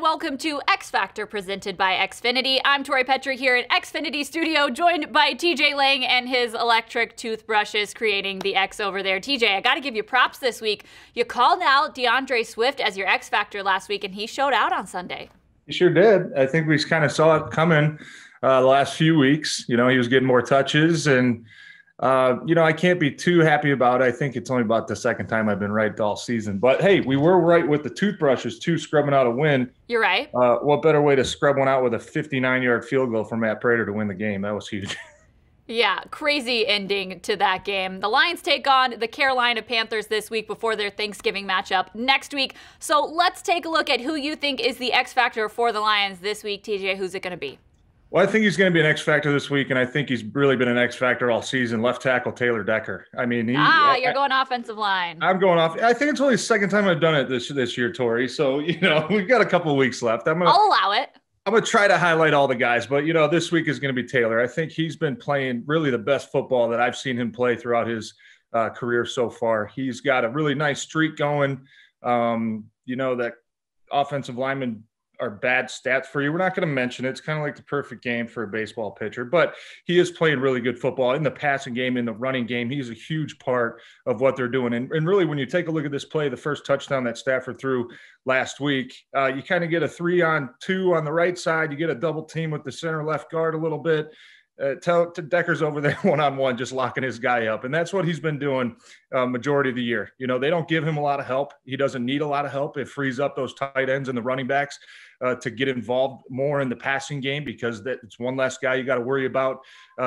welcome to X Factor presented by Xfinity. I'm Tori Petrie here at Xfinity Studio, joined by TJ Lang and his electric toothbrushes creating the X over there. TJ, I got to give you props this week. You called out DeAndre Swift as your X Factor last week, and he showed out on Sunday. He sure did. I think we kind of saw it coming the last few weeks. You know, he was getting more touches, and I can't be too happy about it. I think it's only about the second time I've been right all season. But, hey, we were right with the toothbrushes, too, scrubbing out a win. You're right. What better way to scrub one out with a 59-yard field goal from Matt Prater to win the game? That was huge. Yeah, crazy ending to that game. The Lions take on the Carolina Panthers this week before their Thanksgiving matchup next week. So let's take a look at who you think is the X Factor for the Lions this week. TJ, who's it going to be? Well, I think he's going to be an X Factor this week, and I think he's really been an X Factor all season. Left tackle Taylor Decker. I mean, you're going offensive line. I'm going off. I think it's only the second time I've done it this year, Tori. So, we've got a couple of weeks left. I'll allow it. I'm going to try to highlight all the guys, but, this week is going to be Taylor. I think he's been playing really the best football that I've seen him play throughout his career so far. He's got a really nice streak going. That offensive linemen are bad stats for you. We're not going to mention it. It's kind of like the perfect game for a baseball pitcher, but he is playing really good football in the passing game, in the running game. He's a huge part of what they're doing. And really, when you take a look at this play, the first touchdown that Stafford threw last week, you kind of get a 3-on-2 on the right side. You get a double team with the center left guard a little bit. Decker's over there one-on-one, just locking his guy up. And that's what he's been doing majority of the year. They don't give him a lot of help. He doesn't need a lot of help. It frees up those tight ends and the running backs to get involved more in the passing game, because it's one less guy you got to worry about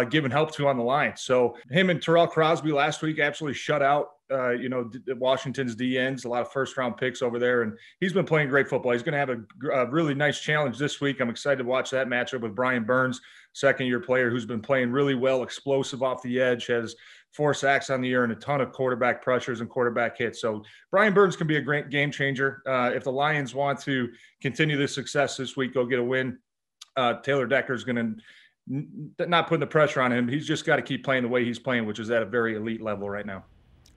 giving help to on the line. So him and Terrell Crosby last week absolutely shut out Washington's DNs, a lot of first-round picks over there, and he's been playing great football. He's going to have a really nice challenge this week. I'm excited to watch that matchup with Brian Burns, second-year player who's been playing really well, explosive off the edge, has 4 sacks on the year and a ton of quarterback pressures and quarterback hits. So Brian Burns can be a great game changer. If the Lions want to continue this success this week, go get a win. Taylor Decker is going to not put the pressure on him. He's just got to keep playing the way he's playing, which is at a very elite level right now.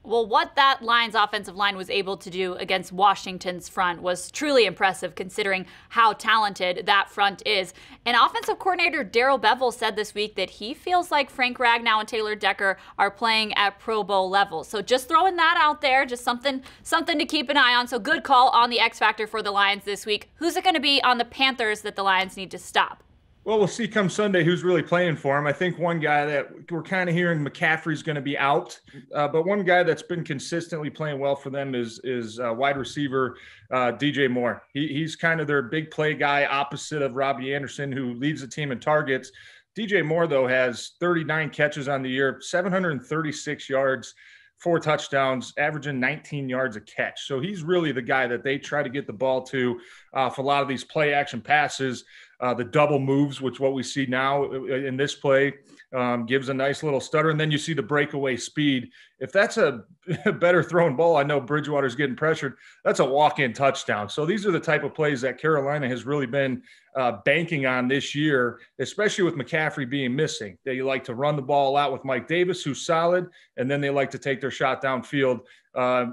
Well, what that Lions offensive line was able to do against Washington's front was truly impressive, considering how talented that front is. And offensive coordinator Darrell Bevell said this week that he feels like Frank Ragnow and Taylor Decker are playing at Pro Bowl level. So just throwing that out there, just something to keep an eye on. So good call on the X Factor for the Lions this week. Who's it going to be on the Panthers that the Lions need to stop? Well, we'll see come Sunday who's really playing for him. I think one guy that we're kind of hearing McCaffrey's going to be out, but one guy that's been consistently playing well for them is wide receiver DJ Moore. He's kind of their big play guy, opposite of Robbie Anderson, who leads the team in targets. DJ Moore, though, has 39 catches on the year, 736 yards, 4 touchdowns, averaging 19 yards a catch. So he's really the guy that they try to get the ball to for a lot of these play action passes. The double moves, which what we see now in this play, gives a nice little stutter. And then you see the breakaway speed. If that's a better thrown ball, I know Bridgewater's getting pressured, that's a walk-in touchdown. So these are the type of plays that Carolina has really been banking on this year, especially with McCaffrey being missing. They like to run the ball out with Mike Davis, who's solid, and then they like to take their shot downfield,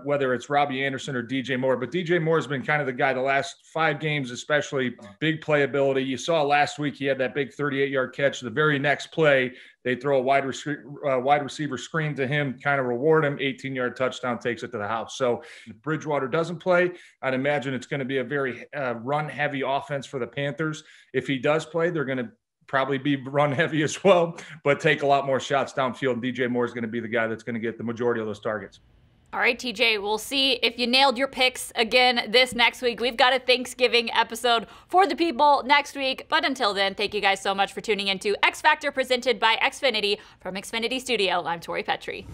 whether it's Robbie Anderson or DJ Moore. But DJ Moore has been kind of the guy the last 5 games, especially big playability. You saw last week he had that big 38-yard catch. The very next play, they throw a wide receiver screen to him, kind of reward him, 18-yard touchdown, takes it to the house. So if Bridgewater doesn't play, I'd imagine it's going to be a very run-heavy offense for the Panthers. If he does play, they're going to probably be run-heavy as well, but take a lot more shots downfield. And DJ Moore is going to be the guy that's going to get the majority of those targets. All right, TJ, we'll see if you nailed your picks again this next week. We've got a Thanksgiving episode for the people next week. But until then, thank you guys so much for tuning into X Factor presented by Xfinity from Xfinity Studio. I'm Tori Petrie.